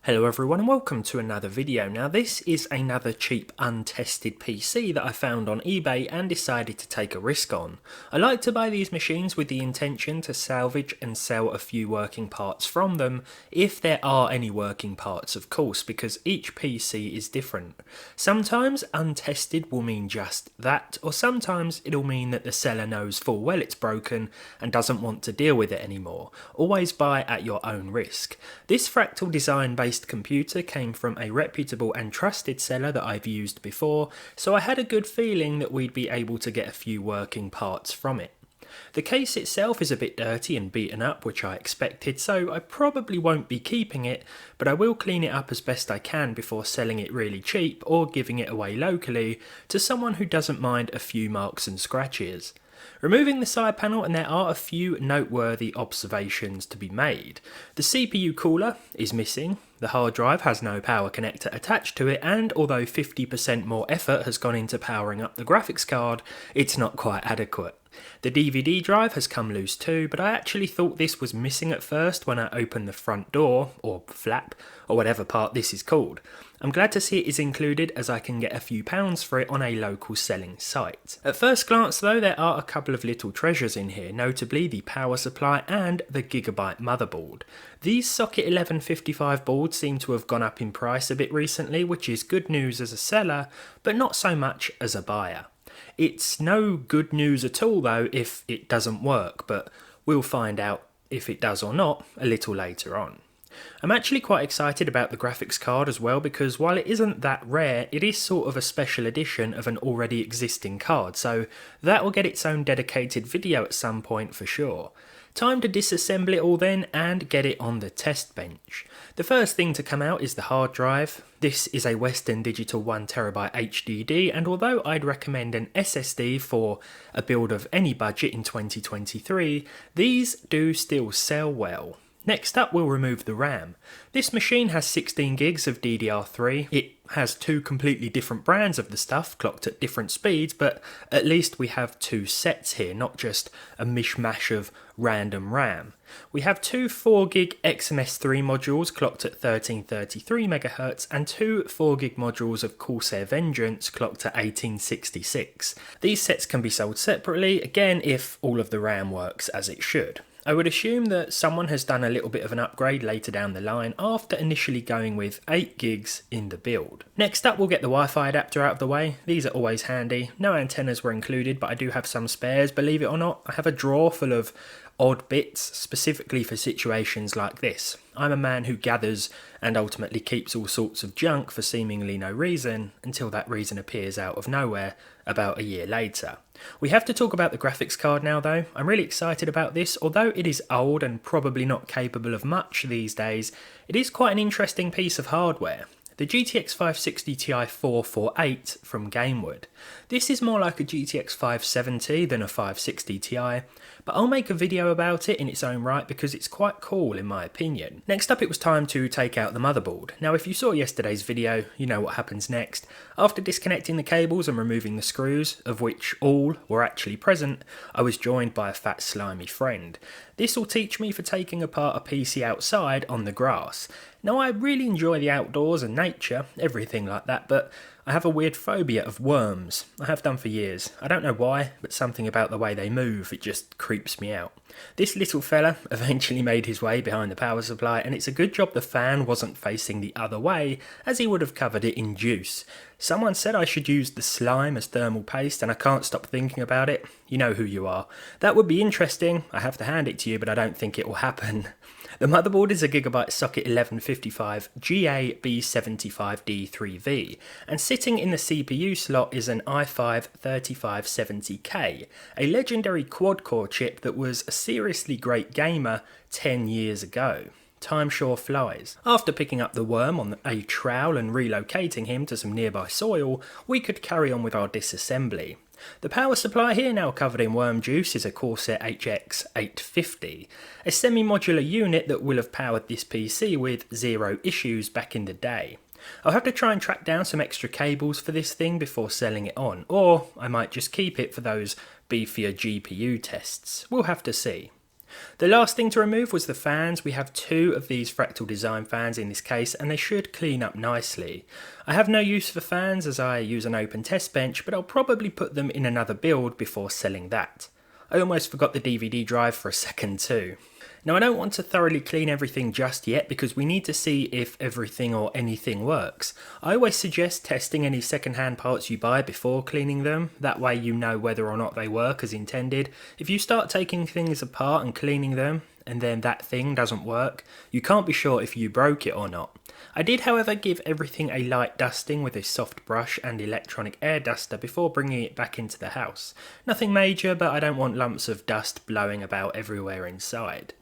Hello everyone and welcome to another video. Now this is another cheap untested PC that I found on eBay and decided to take a risk on. I like to buy these machines with the intention to salvage and sell a few working parts from them, if there are any working parts of course, because each PC is different. Sometimes untested will mean just that, or sometimes it'll mean that the seller knows full well it's broken and doesn't want to deal with it anymore. Always buy at your own risk. This fractal design based computer came from a reputable and trusted seller that I've used before, so I had a good feeling that we'd be able to get a few working parts from it. The case itself is a bit dirty and beaten up, which I expected, so I probably won't be keeping it, but I will clean it up as best I can before selling it really cheap or giving it away locally to someone who doesn't mind a few marks and scratches. Removing the side panel, and there are a few noteworthy observations to be made. The CPU cooler is missing, the hard drive has no power connector attached to it, and although 50% more effort has gone into powering up the graphics card, it's not quite adequate. The DVD drive has come loose too, but I actually thought this was missing at first when I opened the front door, or flap, or whatever part this is called. I'm glad to see it is included, as I can get a few pounds for it on a local selling site. At first glance though, there are a couple of little treasures in here, notably the power supply and the Gigabyte motherboard. These socket 1155 boards seem to have gone up in price a bit recently, which is good news as a seller, but not so much as a buyer. It's no good news at all though if it doesn't work, but we'll find out if it does or not a little later on. I'm actually quite excited about the graphics card as well, because while it isn't that rare, it is sort of a special edition of an already existing card, so that will get its own dedicated video at some point for sure. Time to disassemble it all then and get it on the test bench. The first thing to come out is the hard drive. This is a Western Digital 1TB HDD, and although I'd recommend an SSD for a build of any budget in 2023, these do still sell well. Next up, we'll remove the RAM. This machine has 16 gigs of DDR3. It has two completely different brands of the stuff, clocked at different speeds, but at least we have two sets here, not just a mishmash of random RAM. We have two 4GB XMS3 modules clocked at 1333 MHz and two 4GB modules of Corsair Vengeance clocked at 1866. These sets can be sold separately, again if all of the RAM works as it should. I would assume that someone has done a little bit of an upgrade later down the line after initially going with 8 gigs in the build. Next up, we'll get the Wi-Fi adapter out of the way. These are always handy. No antennas were included, but I do have some spares, believe it or not. I have a drawer full of odd bits specifically for situations like this. I'm a man who gathers and ultimately keeps all sorts of junk for seemingly no reason until that reason appears out of nowhere about a year later. We have to talk about the graphics card now though. I'm really excited about this. Although it is old and probably not capable of much these days, it is quite an interesting piece of hardware. The GTX 560 Ti 448 from Gamewood. This is more like a GTX 570 than a 560 Ti, but I'll make a video about it in its own right because it's quite cool in my opinion. Next up, it was time to take out the motherboard. Now if you saw yesterday's video, you know what happens next. After disconnecting the cables and removing the screws, of which all were actually present, I was joined by a fat slimy friend. This will teach me for taking apart a PC outside on the grass. Now I really enjoy the outdoors and nature, everything like that, but I have a weird phobia of worms. I have done for years. I don't know why, but something about the way they move, it just creeps me out. This little fella eventually made his way behind the power supply, and it's a good job the fan wasn't facing the other way, as he would have covered it in juice. Someone said I should use the slime as thermal paste, and I can't stop thinking about it. You know who you are. That would be interesting. I have to hand it to you, but I don't think it will happen. The motherboard is a Gigabyte socket 1155 GA-B75D3V, and sitting in the CPU slot is an i5-3570K, a legendary quad-core chip that was a seriously great gamer 10 years ago. Time sure flies. After picking up the worm on a trowel and relocating him to some nearby soil, we could carry on with our disassembly. The power supply here, now covered in worm juice, is a Corsair HX850, a semi-modular unit that will have powered this PC with zero issues back in the day. I'll have to try and track down some extra cables for this thing before selling it on, or I might just keep it for those beefier GPU tests. We'll have to see. The last thing to remove was the fans. We have two of these fractal design fans in this case, and they should clean up nicely. I have no use for fans as I use an open test bench, but I'll probably put them in another build before selling that. I almost forgot the DVD drive for a second too. Now I don't want to thoroughly clean everything just yet because we need to see if everything or anything works. I always suggest testing any second-hand parts you buy before cleaning them, that way you know whether or not they work as intended. If you start taking things apart and cleaning them, and then that thing doesn't work, you can't be sure if you broke it or not. I did however give everything a light dusting with a soft brush and electronic air duster before bringing it back into the house. Nothing major, but I don't want lumps of dust blowing about everywhere inside.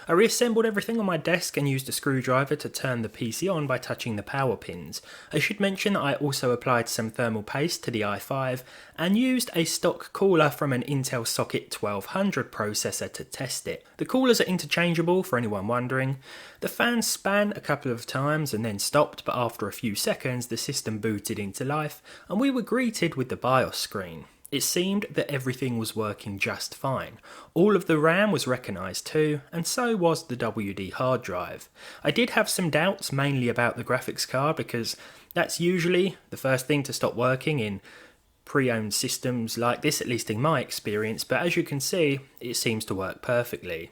I reassembled everything on my desk and used a screwdriver to turn the PC on by touching the power pins. I should mention that I also applied some thermal paste to the i5 and used a stock cooler from an Intel Socket 1200 processor to test it. The coolers are interchangeable for anyone wondering. The fans span a couple of times and then stopped, but after a few seconds the system booted into life and we were greeted with the BIOS screen. It seemed that everything was working just fine. All of the RAM was recognised too, and so was the WD hard drive. I did have some doubts, mainly about the graphics card, because that's usually the first thing to stop working in pre-owned systems like this, at least in my experience, but as you can see, it seems to work perfectly.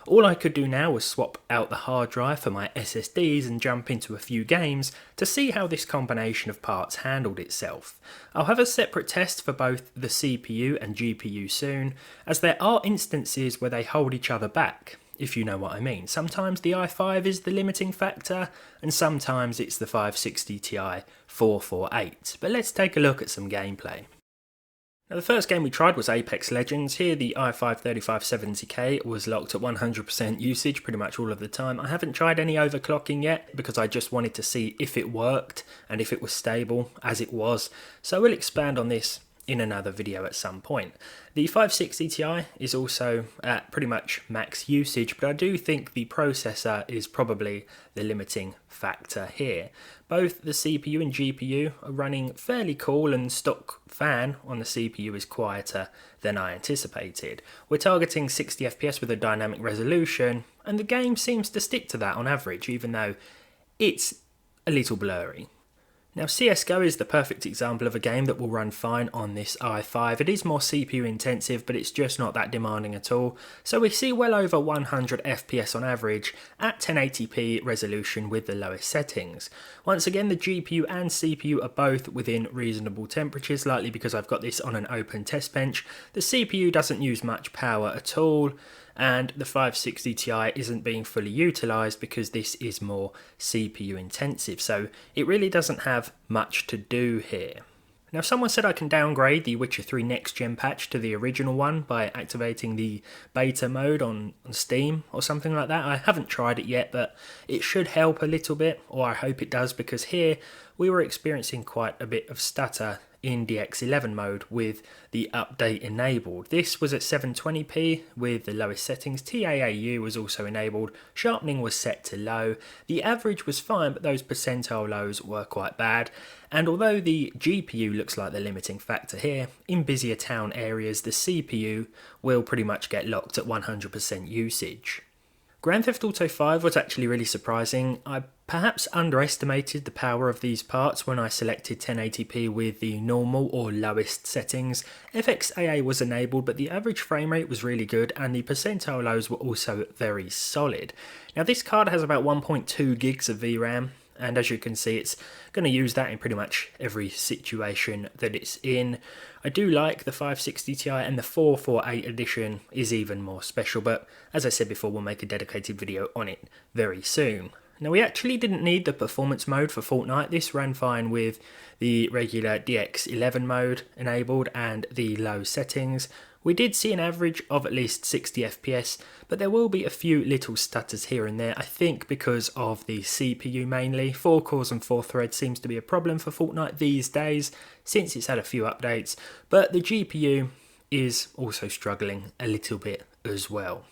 All I could do now was swap out the hard drive for my SSDs and jump into a few games to see how this combination of parts handled itself. I'll have a separate test for both the CPU and GPU soon, as there are instances where they hold each other back, if you know what I mean. Sometimes the i5 is the limiting factor, and sometimes it's the 560 Ti 448. But let's take a look at some gameplay. Now the first game we tried was Apex Legends. Here the i5-3570K was locked at 100% usage pretty much all of the time. I haven't tried any overclocking yet because I just wanted to see if it worked and if it was stable, as it was. So we'll expand on this in another video at some point. The 560 Ti is also at pretty much max usage, but I do think the processor is probably the limiting factor here. Both the CPU and GPU are running fairly cool, and stock fan on the CPU is quieter than I anticipated. We're targeting 60 FPS with a dynamic resolution, and the game seems to stick to that on average, even though it's a little blurry. Now CSGO is the perfect example of a game that will run fine on this i5. It is more CPU intensive, but it's just not that demanding at all. So we see well over 100 FPS on average at 1080p resolution with the lowest settings. Once again, the GPU and CPU are both within reasonable temperatures, likely because I've got this on an open test bench. The CPU doesn't use much power at all, and the 560 Ti isn't being fully utilised because this is more CPU intensive, so it really doesn't have much to do here. Now someone said I can downgrade the Witcher 3 Next Gen patch to the original one by activating the beta mode on Steam or something like that. I haven't tried it yet, but it should help a little bit, or I hope it does, because here we were experiencing quite a bit of stutter in DX11 mode with the update enabled. This was at 720p with the lowest settings. TAAU was also enabled, sharpening was set to low. The average was fine, but those percentile lows were quite bad. And although the GPU looks like the limiting factor here, in busier town areas the CPU will pretty much get locked at 100% usage. Grand Theft Auto 5 was actually really surprising. I perhaps underestimated the power of these parts when I selected 1080p with the normal or lowest settings. FXAA was enabled, but the average frame rate was really good and the percentile lows were also very solid. Now this card has about 1.2 gigs of VRAM, and as you can see it's going to use that in pretty much every situation that it's in. I do like the 560 Ti, and the 448 edition is even more special, but as I said before, we'll make a dedicated video on it very soon. Now we actually didn't need the performance mode for Fortnite. This ran fine with the regular DX11 mode enabled and the low settings. We did see an average of at least 60 FPS, but there will be a few little stutters here and there, I think because of the CPU mainly. 4 cores and 4 threads seems to be a problem for Fortnite these days, since it's had a few updates, but the GPU is also struggling a little bit as well.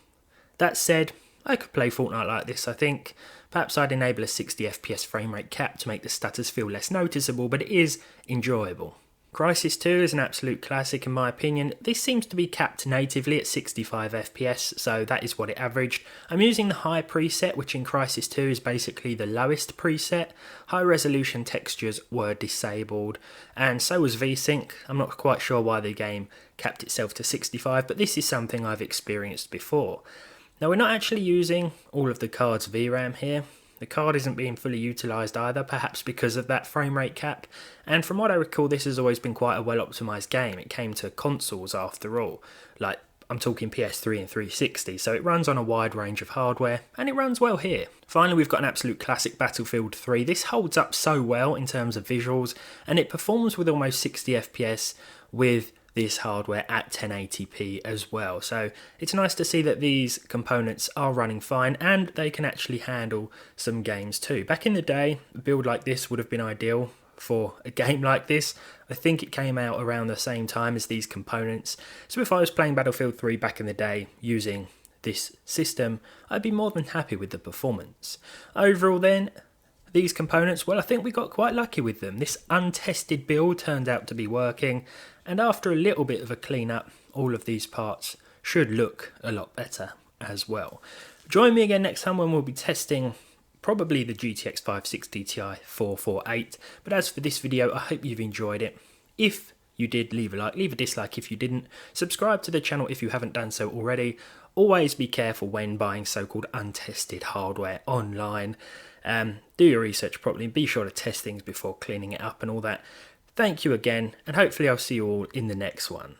That said, I could play Fortnite like this, I think. Perhaps I'd enable a 60 FPS frame rate cap to make the stutters feel less noticeable, but it is enjoyable. Crysis 2 is an absolute classic in my opinion. This seems to be capped natively at 65 FPS, so that is what it averaged. I'm using the high preset, which in Crysis 2 is basically the lowest preset. High resolution textures were disabled, and so was VSync. I'm not quite sure why the game capped itself to 65, but this is something I've experienced before. Now we're not actually using all of the card's VRAM here. The card isn't being fully utilised either, perhaps because of that frame rate cap, and from what I recall this has always been quite a well optimised game. It came to consoles after all, like I'm talking PS3 and 360, so it runs on a wide range of hardware, and it runs well here. Finally, we've got an absolute classic Battlefield 3. This holds up so well in terms of visuals, and it performs with almost 60 FPS with this hardware at 1080p as well. So it's nice to see that these components are running fine and they can actually handle some games too. Back in the day, a build like this would have been ideal for a game like this. I think it came out around the same time as these components. So if I was playing Battlefield 3 back in the day using this system, I'd be more than happy with the performance. Overall then, these components, well, I think we got quite lucky with them. This untested build turned out to be working, and after a little bit of a clean up, all of these parts should look a lot better as well. Join me again next time when we'll be testing probably the GTX 560 Ti 448. But as for this video, I hope you've enjoyed it. If you did, leave a like, leave a dislike if you didn't. Subscribe to the channel if you haven't done so already. Always be careful when buying so-called untested hardware online. Do your research properly and be sure to test things before cleaning it up and all that. Thank you again, and hopefully I'll see you all in the next one.